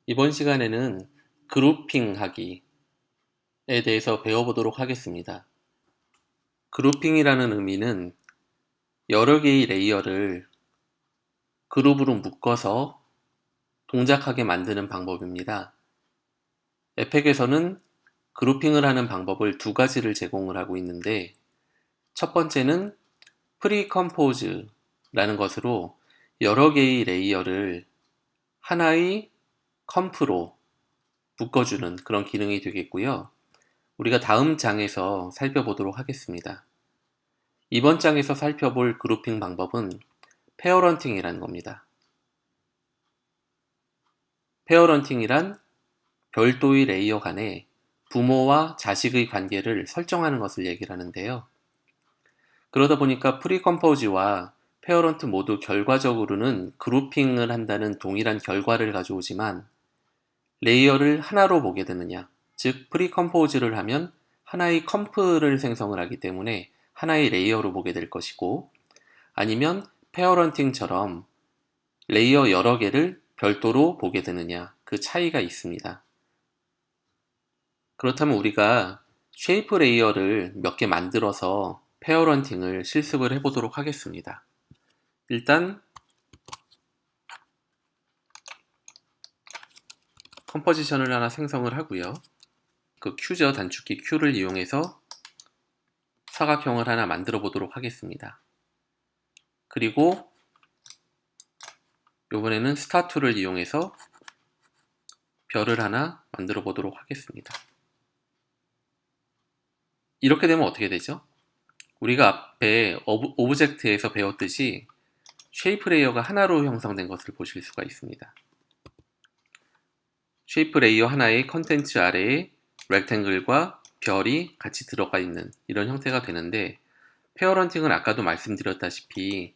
이번 시간에는 그룹핑하기에 대해서 배워보도록 하겠습니다. 그룹핑이라는 의미는 여러 개의 레이어를 그룹으로 묶어서 동작하게 만드는 방법입니다. 에펙에서는 그룹핑을 하는 방법을 두 가지를 제공을 하고 있는데, 첫 번째는 프리컴포즈라는 것으로 여러 개의 레이어를 하나의 컴프로 묶어주는 그런 기능이 되겠고요. 우리가 다음 장에서 살펴보도록 하겠습니다. 이번 장에서 살펴볼 그룹핑 방법은 페어런팅이라는 겁니다. 페어런팅이란 별도의 레이어 간에 부모와 자식의 관계를 설정하는 것을 얘기를 하는데요. 그러다 보니까 프리컴포즈와 페어런트 모두 결과적으로는 그룹핑을 한다는 동일한 결과를 가져오지만, 레이어를 하나로 보게 되느냐, 즉 프리컴포즈를 하면 하나의 컴프를 생성을 하기 때문에 하나의 레이어로 보게 될 것이고, 아니면 페어런팅처럼 레이어 여러 개를 별도로 보게 되느냐, 그 차이가 있습니다. 그렇다면 우리가 쉐이프 레이어를 몇 개 만들어서 페어런팅을 실습을 해보도록 하겠습니다. 일단 컴포지션을 하나 생성을 하고요. 그 큐죠, 단축키 Q를 이용해서 사각형을 하나 만들어 보도록 하겠습니다. 그리고 이번에는 스타툴을 이용해서 별을 하나 만들어 보도록 하겠습니다. 이렇게 되면 어떻게 되죠? 우리가 앞에 오브젝트에서 배웠듯이 쉐이프 레이어가 하나로 형성된 것을 보실 수가 있습니다. 쉐이프 레이어 하나의 컨텐츠 아래에 렉탱글과 별이 같이 들어가 있는 이런 형태가 되는데, 페어런팅은 아까도 말씀드렸다시피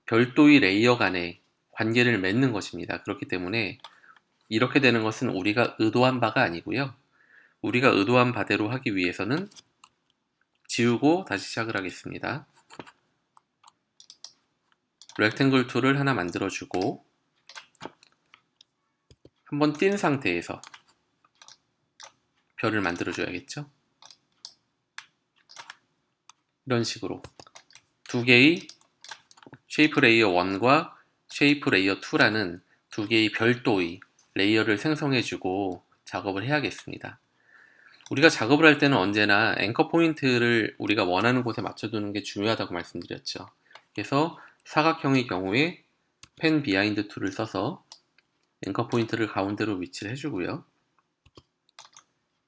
별도의 레이어 간의 관계를 맺는 것입니다. 그렇기 때문에 이렇게 되는 것은 우리가 의도한 바가 아니고요. 우리가 의도한 바대로 하기 위해서는 지우고 다시 시작을 하겠습니다. 렉탱글 툴을 하나 만들어주고 한번 띈 상태에서 별을 만들어줘야겠죠. 이런 식으로 두 개의 쉐이프 레이어 1과 쉐이프 레이어 2라는 두 개의 별도의 레이어를 생성해주고 작업을 해야겠습니다. 우리가 작업을 할 때는 언제나 앵커 포인트를 우리가 원하는 곳에 맞춰두는 게 중요하다고 말씀드렸죠. 그래서 사각형의 경우에 펜 비하인드 툴을 써서 앵커 포인트를 가운데로 위치를 해주고요.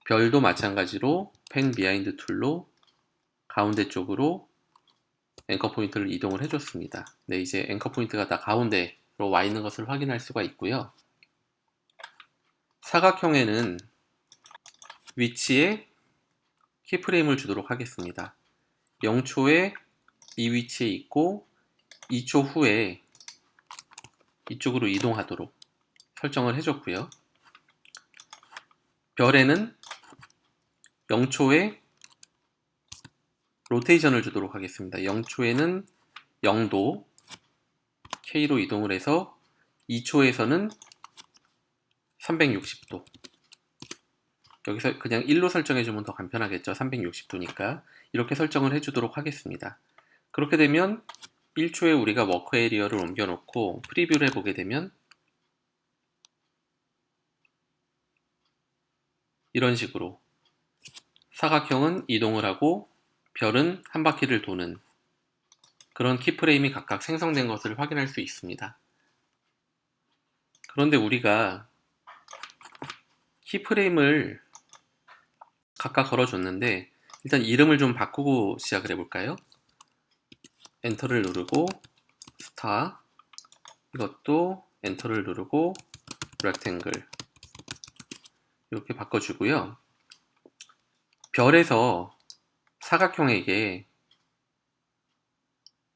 별도 마찬가지로 펜 비하인드 툴로 가운데 쪽으로 앵커 포인트를 이동을 해줬습니다. 네, 이제 앵커 포인트가 다 가운데로 와 있는 것을 확인할 수가 있고요. 사각형에는 위치에 키프레임을 주도록 하겠습니다. 0초에 이 위치에 있고 2초 후에 이쪽으로 이동하도록 설정을 해줬고요. 별에는 0초에 로테이션을 주도록 하겠습니다. 0초에는 0도 K로 이동을 해서 2초에서는 360도. 여기서 그냥 1로 설정해주면 더 간편하겠죠. 360도니까. 이렇게 설정을 해주도록 하겠습니다. 그렇게 되면 1초에 우리가 워크 에리어를 옮겨놓고 프리뷰를 해보게 되면 이런 식으로 사각형은 이동을 하고 별은 한 바퀴를 도는 그런 키프레임이 각각 생성된 것을 확인할 수 있습니다. 그런데 우리가 키프레임을 각각 걸어줬는데, 일단 이름을 좀 바꾸고 시작을 해볼까요? 엔터를 누르고 스타, 이것도 엔터를 누르고 렉탱글 이렇게 바꿔주고요. 별에서 사각형에게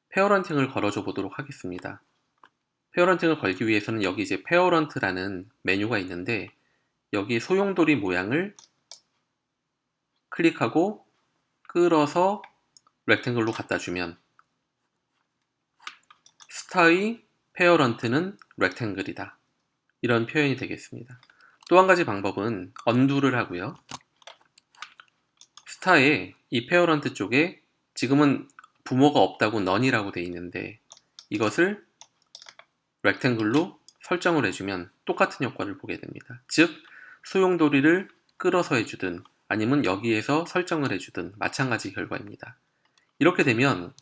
페어런팅을 걸어줘 보도록 하겠습니다. 페어런팅을 걸기 위해서는 여기 이제 페어런트라는 메뉴가 있는데, 여기 소용돌이 모양을 클릭하고 끌어서 렉탱글로 갖다 주면 스타의 페어런트는 렉탱글이다, 이런 표현이 되겠습니다. 또 한 가지 방법은 언두를 하고요. 스타의 이 페어런트 쪽에 지금은 부모가 없다고 none이라고 되어 있는데 이것을 렉탱글로 설정을 해주면 똑같은 효과를 보게 됩니다. 즉 소용돌이를 끌어서 해주든 아니면 여기에서 설정을 해주든 마찬가지 결과입니다. 이렇게 되면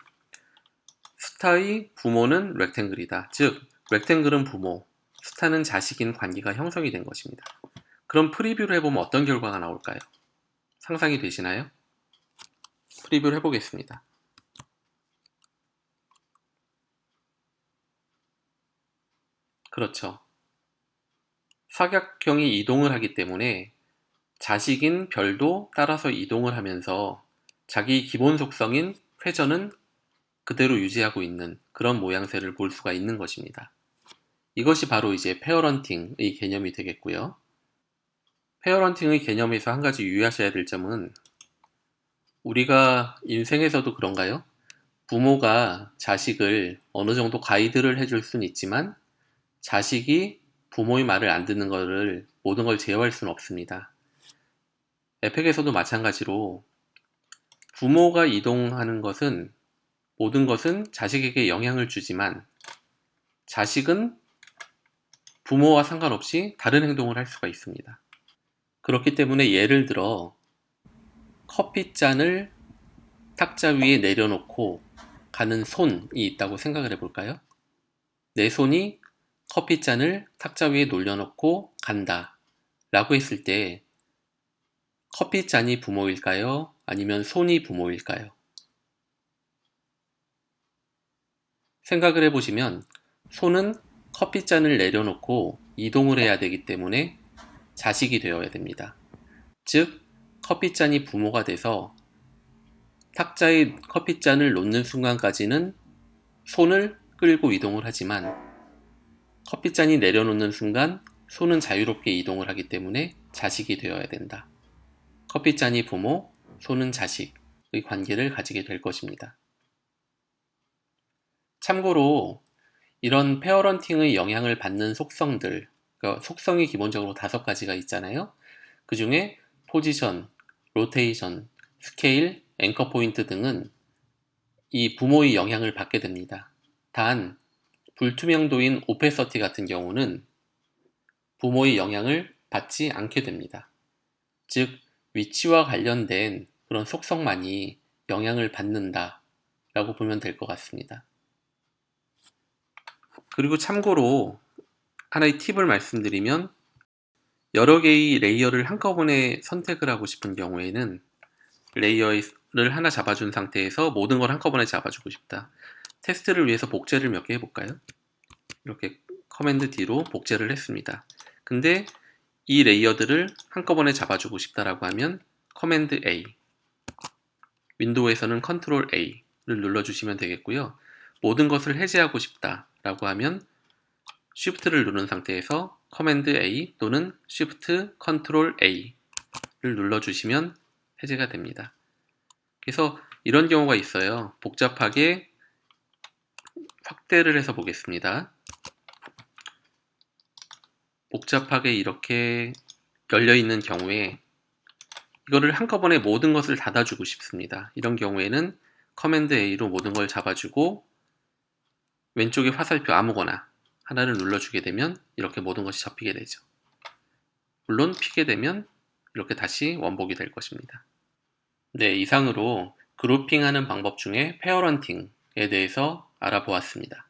스타의 부모는 렉탱글이다. 즉 렉탱글은 부모, 스타는 자식인 관계가 형성이 된 것입니다. 그럼 프리뷰를 해보면 어떤 결과가 나올까요? 상상이 되시나요? 프리뷰를 해보겠습니다. 그렇죠. 사각형이 이동을 하기 때문에 자식인 별도 따라서 이동을 하면서 자기 기본 속성인 회전은 그대로 유지하고 있는 그런 모양새를 볼 수가 있는 것입니다. 이것이 바로 이제 페어런팅의 개념이 되겠고요. 페어런팅의 개념에서 한 가지 유의하셔야 될 점은 우리가 인생에서도 그런가요? 부모가 자식을 어느 정도 가이드를 해줄 수는 있지만 자식이 부모의 말을 안 듣는 것을 모든 걸 제어할 수는 없습니다. 에펙에서도 마찬가지로 부모가 이동하는 것은 모든 것은 자식에게 영향을 주지만 자식은 부모와 상관없이 다른 행동을 할 수가 있습니다. 그렇기 때문에 예를 들어 커피잔을 탁자 위에 내려놓고 가는 손이 있다고 생각을 해볼까요? 내 손이 커피잔을 탁자 위에 놀려놓고 간다 라고 했을 때 커피잔이 부모일까요? 아니면 손이 부모일까요? 생각을 해보시면 손은 커피잔을 내려놓고 이동을 해야 되기 때문에 자식이 되어야 됩니다. 즉 커피잔이 부모가 돼서 탁자에 커피잔을 놓는 순간까지는 손을 끌고 이동을 하지만 커피잔이 내려놓는 순간 손은 자유롭게 이동을 하기 때문에 자식이 되어야 된다. 커피잔이 부모, 손은 자식의 관계를 가지게 될 것입니다. 참고로 이런 페어런팅의 영향을 받는 속성들, 그러니까 속성이 기본적으로 5가지가 있잖아요. 그 중에 포지션, 로테이션, 스케일, 앵커 포인트 등은 이 부모의 영향을 받게 됩니다. 단 불투명도인 오페서티 같은 경우는 부모의 영향을 받지 않게 됩니다. 즉 위치와 관련된 그런 속성만이 영향을 받는다 라고 보면 될 것 같습니다. 그리고 참고로 하나의 팁을 말씀드리면 여러 개의 레이어를 한꺼번에 선택을 하고 싶은 경우에는 레이어를 하나 잡아준 상태에서 모든 걸 한꺼번에 잡아주고 싶다. 테스트를 위해서 복제를 몇 개 해볼까요? 이렇게 커맨드 D로 복제를 했습니다. 근데 이 레이어들을 한꺼번에 잡아주고 싶다라고 하면 커맨드 A, 윈도우에서는 컨트롤 A를 눌러주시면 되겠고요. 모든 것을 해제하고 싶다라고 하면 Shift를 누른 상태에서 커맨드 A 또는 Shift 컨트롤 A를 눌러주시면 해제가 됩니다. 그래서 이런 경우가 있어요. 복잡하게 확대를 해서 보겠습니다. 복잡하게 이렇게 열려있는 경우에 이거를 한꺼번에 모든 것을 닫아주고 싶습니다. 이런 경우에는 커맨드 A로 모든 걸 잡아주고 왼쪽에 화살표 아무거나 하나를 눌러주게 되면 이렇게 모든 것이 접히게 되죠. 물론 피게 되면 이렇게 다시 원복이 될 것입니다. 네, 이상으로 그룹핑하는 방법 중에 페어런팅에 대해서 알아보았습니다.